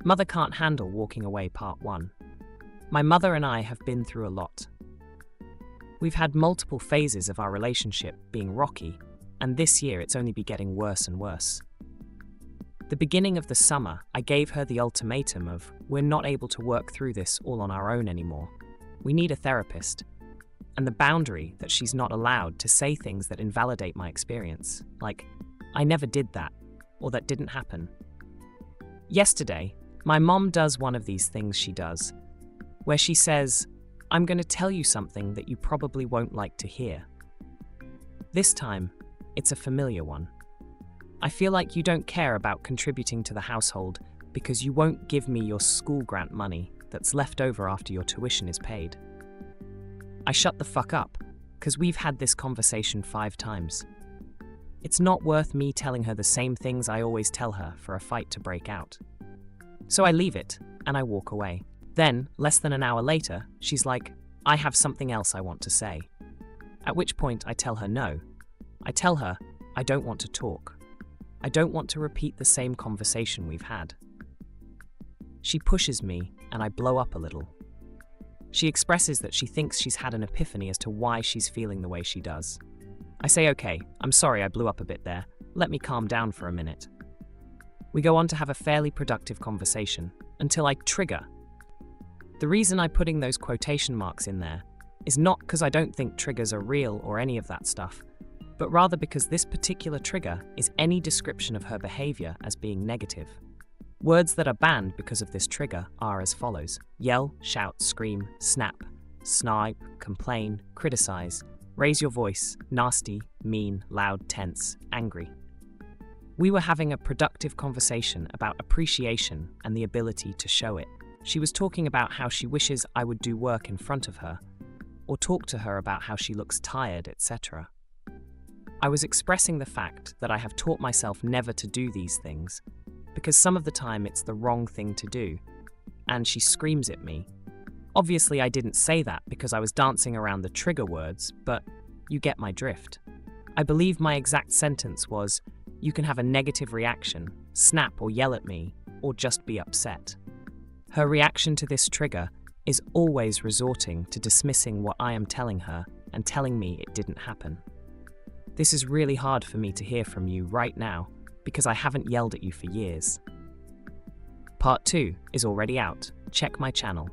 Mother Can't Handle Walking Away Part 1. My mother and I have been through a lot. We've had multiple phases of our relationship being rocky, and this year it's only been getting worse and worse. The beginning of the summer, I gave her the ultimatum of, we're not able to work through this all on our own anymore. We need a therapist. And the boundary that she's not allowed to say things that invalidate my experience, like, I never did that, or that didn't happen. Yesterday, my mom does one of these things she does, where she says, I'm going to tell you something that you probably won't like to hear. This time, it's a familiar one. I feel like you don't care about contributing to the household because you won't give me your school grant money that's left over after your tuition is paid. I shut the fuck up, because we've had this conversation 5 times. It's not worth me telling her the same things I always tell her for a fight to break out. So I leave it, and I walk away. Then, less than an hour later, she's like, I have something else I want to say. At which point I tell her no. I tell her, I don't want to talk. I don't want to repeat the same conversation we've had. She pushes me, and I blow up a little. She expresses that she thinks she's had an epiphany as to why she's feeling the way she does. I say, okay, I'm sorry I blew up a bit there. Let me calm down for a minute. We go on to have a fairly productive conversation, until I trigger. The reason I'm putting those quotation marks in there is not because I don't think triggers are real or any of that stuff, but rather because this particular trigger is any description of her behavior as being negative. Words that are banned because of this trigger are as follows: yell, shout, scream, snap, snipe, complain, criticize, raise your voice, nasty, mean, loud, tense, angry. We were having a productive conversation about appreciation and the ability to show it. She was talking about how she wishes I would do work in front of her, or talk to her about how she looks tired, etc. I was expressing the fact that I have taught myself never to do these things, because some of the time it's the wrong thing to do, and she screams at me. Obviously I didn't say that because I was dancing around the trigger words, but you get my drift. I believe my exact sentence was, you can have a negative reaction, snap or yell at me, or just be upset. Her reaction to this trigger is always resorting to dismissing what I am telling her and telling me it didn't happen. This is really hard for me to hear from you right now because I haven't yelled at you for years. Part 2 is already out. Check my channel.